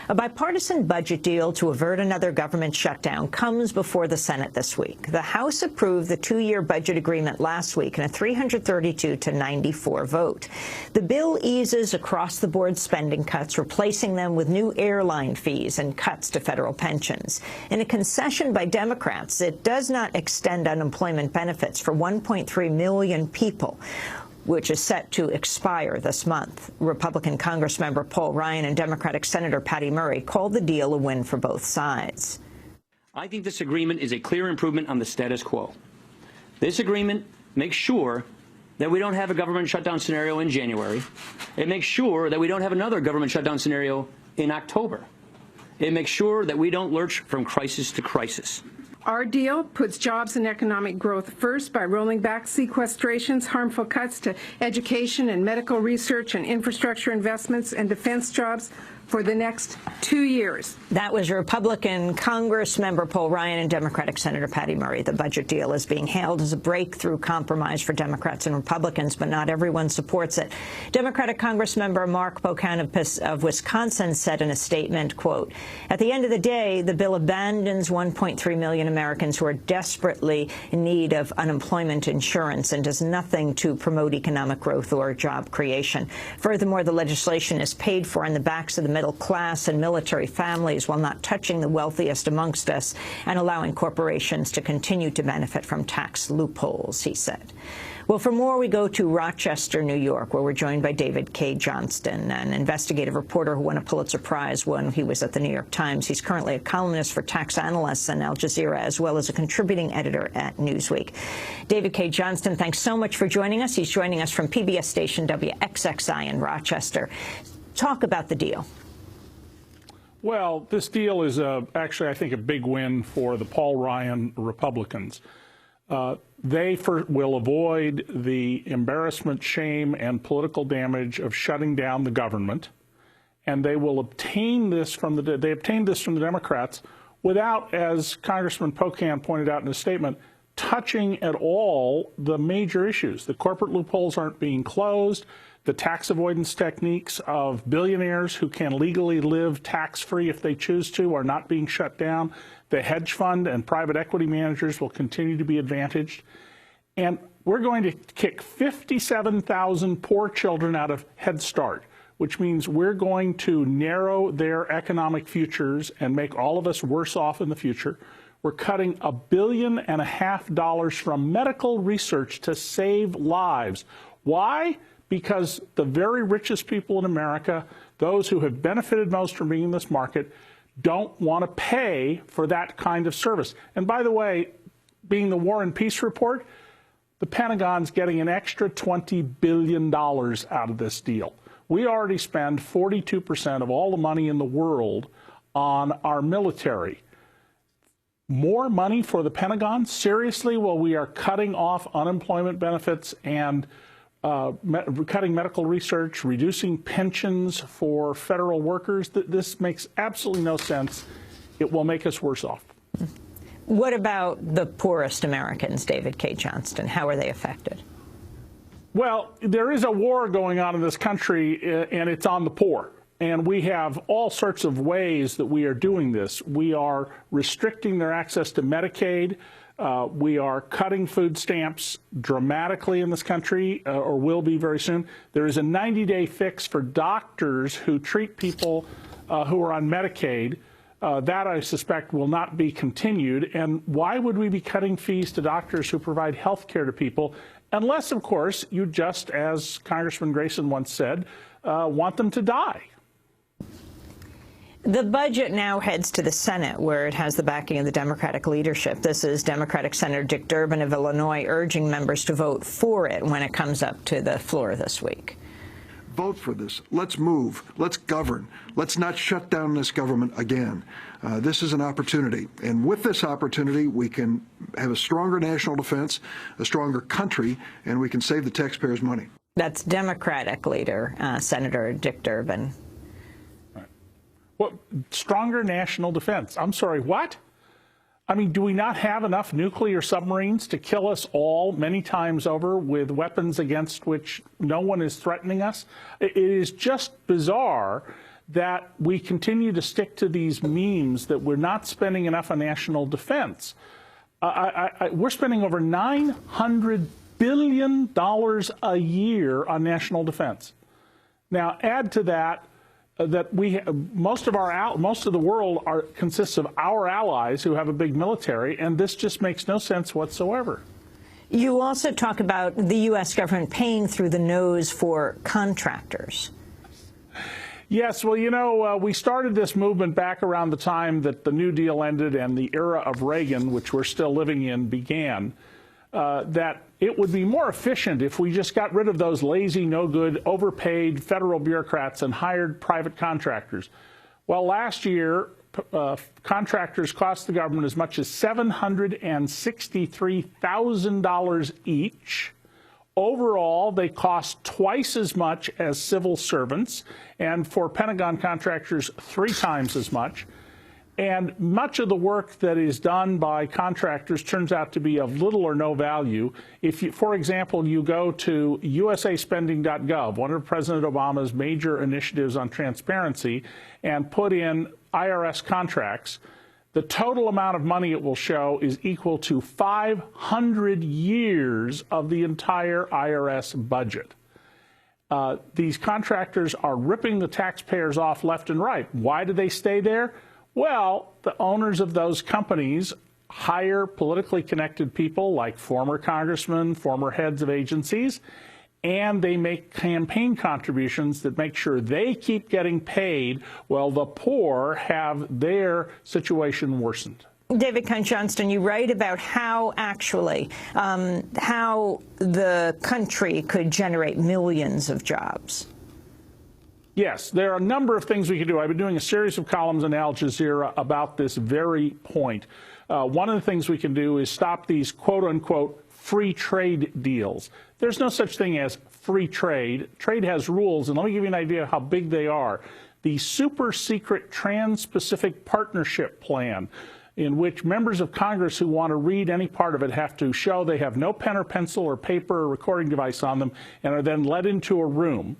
A bipartisan budget deal to avert another government shutdown comes before the Senate this week. The House approved the two-year budget agreement last week in a 332-94 vote. The bill eases across-the-board spending cuts, replacing them with new airline fees and cuts to federal pensions. In a concession by Democrats, it does not extend unemployment benefits for 1.3 million people, which is set to expire this month. Republican Congressmember Paul Ryan and Democratic Senator Patty Murray called the deal a win for both sides. I think this agreement is a clear improvement on the status quo. This agreement makes sure that we don't have a government shutdown scenario in January. It makes sure that we don't have another government shutdown scenario in October. It makes sure that we don't lurch from crisis to crisis. Our deal puts jobs and economic growth first by rolling back sequestrations, harmful cuts to education and medical research and infrastructure investments and defense jobs for the next 2 years. That was Republican Congressmember Paul Ryan and Democratic Senator Patty Murray. The budget deal is being hailed as a breakthrough compromise for Democrats and Republicans, but not everyone supports it. Democratic Congressmember Mark Pocan of Wisconsin said in a statement, quote, "At the end of the day, the bill abandons 1.3 million Americans who are desperately in need of unemployment insurance and does nothing to promote economic growth or job creation. Furthermore, the legislation is paid for on the backs of the middle class and military families while not touching the wealthiest amongst us and allowing corporations to continue to benefit from tax loopholes," he said. Well, for more, we go to Rochester, New York, where we're joined by Cay Johnston, an investigative reporter who won a Pulitzer Prize when he was at the New York Times. He's currently a columnist for tax analysts and Al Jazeera, as well as a contributing editor at Newsweek. Cay Johnston, thanks so much for joining us. He's joining us from PBS station WXXI in Rochester. Talk about the deal. Well, this deal is actually, I think, a big win for the Paul Ryan Republicans. They will avoid the embarrassment, shame, and political damage of shutting down the government, and they will obtain this from the Democrats without, as Congressman Pocan pointed out in his statement, touching at all the major issues. The corporate loopholes aren't being closed. The tax avoidance techniques of billionaires who can legally live tax-free if they choose to are not being shut down. The hedge fund and private equity managers will continue to be advantaged. And we're going to kick 57,000 poor children out of Head Start, which means we're going to narrow their economic futures and make all of us worse off in the future. We're cutting $1.5 billion from medical research to save lives. Why? Because the very richest people in America, those who have benefited most from being in this market, don't want to pay for that kind of service. And by the way, being the War and Peace report, the Pentagon's getting an extra $20 billion out of this deal. We already spend 42% of all the money in the world on our military. More money for the Pentagon? Seriously? Well, we are cutting off unemployment benefits and cutting medical research, reducing pensions for federal workers. This makes absolutely no sense. It will make us worse off. What about the poorest Americans, Cay Johnston? How are they affected? Well, there is a war going on in this country, and it's on the poor. And we have all sorts of ways that we are doing this. We are restricting their access to Medicaid. We are cutting food stamps dramatically in this country, or will be very soon. There is a 90-day fix for doctors who treat people who are on Medicaid. That, I suspect, will not be continued. And why would we be cutting fees to doctors who provide health care to people, unless, of course, you just, as Congressman Grayson once said, want them to die? The budget now heads to the Senate, where it has the backing of the Democratic leadership. This is Democratic Senator Dick Durbin of Illinois urging members to vote for it when it comes up to the floor this week. Vote for this. Let's move. Let's govern. Let's not shut down this government again. This is an opportunity. And with this opportunity, we can have a stronger national defense, a stronger country, and we can save the taxpayers' money. That's Democratic leader, Senator Dick Durbin. Well, stronger national defense. I'm sorry, what? I mean, do we not have enough nuclear submarines to kill us all many times over with weapons against which no one is threatening us? It is just bizarre that we continue to stick to these memes that we're not spending enough on national defense. We're spending over $900 billion a year on national defense. Now, add to that that most of the world consists of our allies who have a big military, and this just makes no sense whatsoever. You also talk about the U.S. government paying through the nose for contractors. Yes, well, you know, we started this movement back around the time that the New Deal ended and the era of Reagan, which we're still living in, began, that it would be more efficient if we just got rid of those lazy, no-good, overpaid federal bureaucrats and hired private contractors. Well, last year, contractors cost the government as much as $763,000 each. Overall, they cost twice as much as civil servants, and for Pentagon contractors, 3 times as much. And much of the work that is done by contractors turns out to be of little or no value. If you, for example, you go to usaspending.gov, one of President Obama's major initiatives on transparency, and put in IRS contracts, the total amount of money it will show is equal to 500 years of the entire IRS budget. These contractors are ripping the taxpayers off left and right. Why do they stay there? Well, the owners of those companies hire politically connected people like former congressmen, former heads of agencies, and they make campaign contributions that make sure they keep getting paid while the poor have their situation worsened. David Cay Johnston, you write about how actually how the country could generate millions of jobs. Yes, there are a number of things we can do. I've been doing a series of columns on Al Jazeera about this very point. One of the things we can do is stop these quote-unquote free trade deals. There's no such thing as free trade. Trade has rules, and let me give you an idea of how big they are. The super secret Trans-Pacific Partnership Plan, in which members of Congress who want to read any part of it have to show they have no pen or pencil or paper or recording device on them and are then led into a room.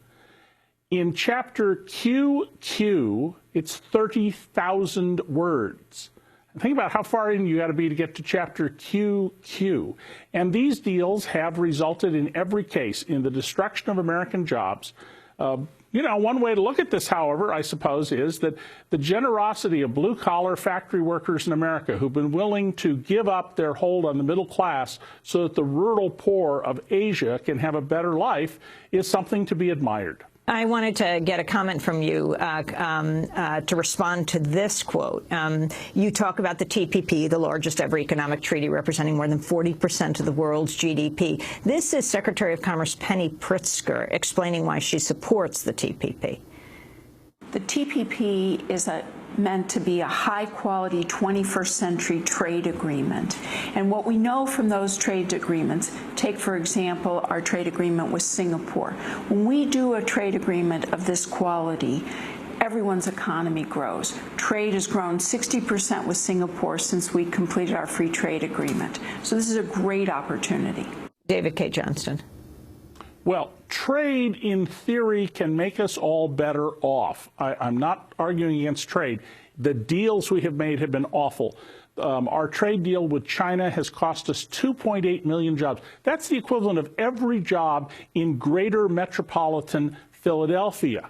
In Chapter QQ, it's 30,000 words. Think about how far in you got to be to get to Chapter QQ. And these deals have resulted in every case in the destruction of American jobs. You know, one way to look at this, however, I suppose, is that the generosity of blue-collar factory workers in America who've been willing to give up their hold on the middle class so that the rural poor of Asia can have a better life is something to be admired. I wanted to get a comment from you to respond to this quote. You talk about the TPP, the largest ever economic treaty representing more than 40% of the world's GDP. This is Secretary of Commerce Penny Pritzker explaining why she supports the TPP. The TPP is meant to be a high-quality 21st century trade agreement. And what we know from those trade agreements, take, for example, our trade agreement with Singapore. When we do a trade agreement of this quality, everyone's economy grows. Trade has grown 60% with Singapore since we completed our free trade agreement. So this is a great opportunity. David Cay Johnston. Well, trade, in theory, can make us all better off. I'm not arguing against trade. The deals we have made have been awful. Our trade deal with China has cost us 2.8 million jobs. That's the equivalent of every job in greater metropolitan Philadelphia.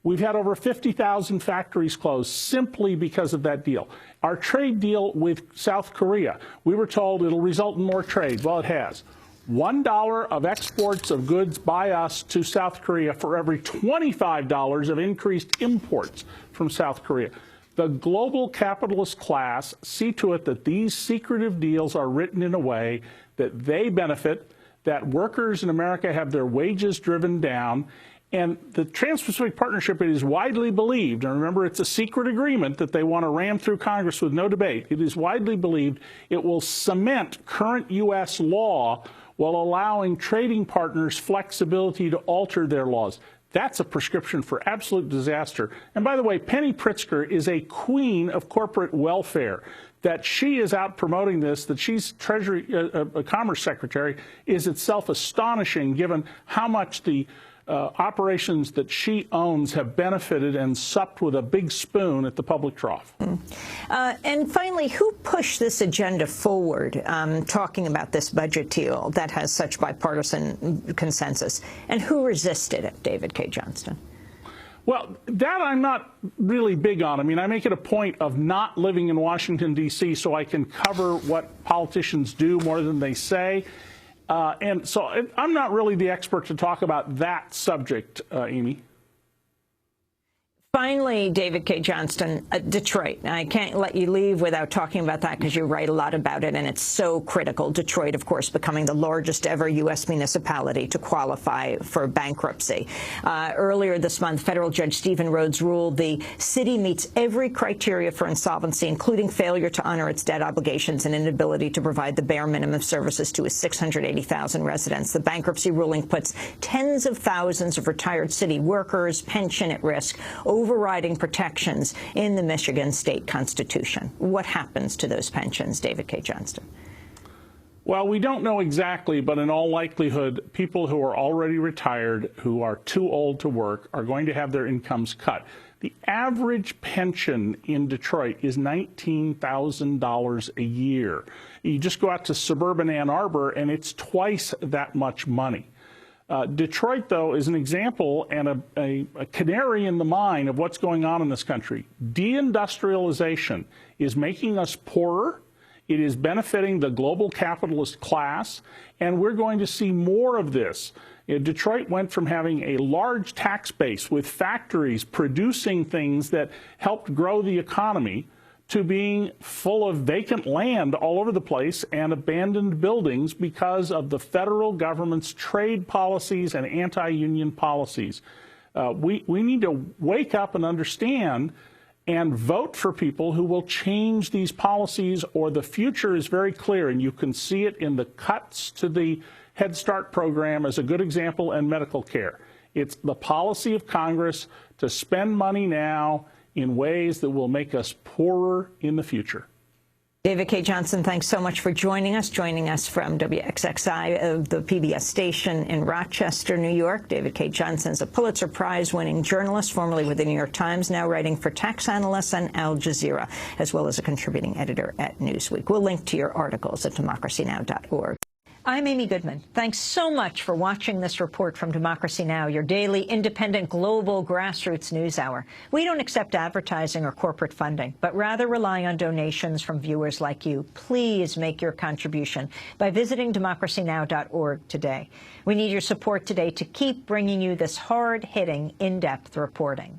We've had over 50,000 factories closed simply because of that deal. Our trade deal with South Korea, we were told it'll result in more trade. Well, it has. $1 of exports of goods by us to South Korea for every $25 of increased imports from South Korea. The global capitalist class see to it that these secretive deals are written in a way that they benefit, that workers in America have their wages driven down, and the Trans-Pacific Partnership, it is widely believed, and remember it's a secret agreement that they want to ram through Congress with no debate, it is widely believed it will cement current U.S. law while allowing trading partners flexibility to alter their laws. That's a prescription for absolute disaster. And by the way, Penny Pritzker is a queen of corporate welfare. That she is out promoting this, that she's Commerce Secretary, is itself astonishing given how much the operations that she owns have benefited and supped with a big spoon at the public trough. And finally, who pushed this agenda forward, talking about this budget deal that has such bipartisan consensus, and who resisted it, David Cay Johnston? Well, that I'm not really big on. I mean, I make it a point of not living in Washington, D.C., so I can cover what politicians do more than they say. And so I'm not really the expert to talk about that subject, Amy. Finally, David Cay Johnston, Detroit. I can't let you leave without talking about that because you write a lot about it, and it's so critical. Detroit, of course, becoming the largest ever U.S. municipality to qualify for bankruptcy. Earlier this month, federal judge Stephen Rhodes ruled the city meets every criteria for insolvency, including failure to honor its debt obligations and inability to provide the bare minimum services to its 680,000 residents. The bankruptcy ruling puts tens of thousands of retired city workers' pension at risk, overriding protections in the Michigan state constitution. What happens to those pensions, David Cay Johnston? Well, we don't know exactly, but in all likelihood, people who are already retired, who are too old to work, are going to have their incomes cut. The average pension in Detroit is $19,000 a year. You just go out to suburban Ann Arbor, and it's twice that much money. Detroit, though, is an example and a canary in the mine of what's going on in this country. Deindustrialization is making us poorer. It is benefiting the global capitalist class, and we're going to see more of this. Detroit went from having a large tax base with factories producing things that helped grow the economy to being full of vacant land all over the place and abandoned buildings because of the federal government's trade policies and anti-union policies. We need to wake up and understand and vote for people who will change these policies, or the future is very clear, and you can see it in the cuts to the Head Start program as a good example, and medical care. It's the policy of Congress to spend money now in ways that will make us poorer in the future. David Cay Johnston, thanks so much for joining us from WXXI, the PBS station in Rochester, New York. David Cay Johnston is a Pulitzer Prize-winning journalist, formerly with the New York Times, now writing for tax analysts and Al Jazeera, as well as a contributing editor at Newsweek. We'll link to your articles at democracynow.org. I'm Amy Goodman. Thanks so much for watching this report from Democracy Now!, your daily independent global grassroots news hour. We don't accept advertising or corporate funding, but rather rely on donations from viewers like you. Please make your contribution by visiting democracynow.org today. We need your support today to keep bringing you this hard-hitting, in-depth reporting.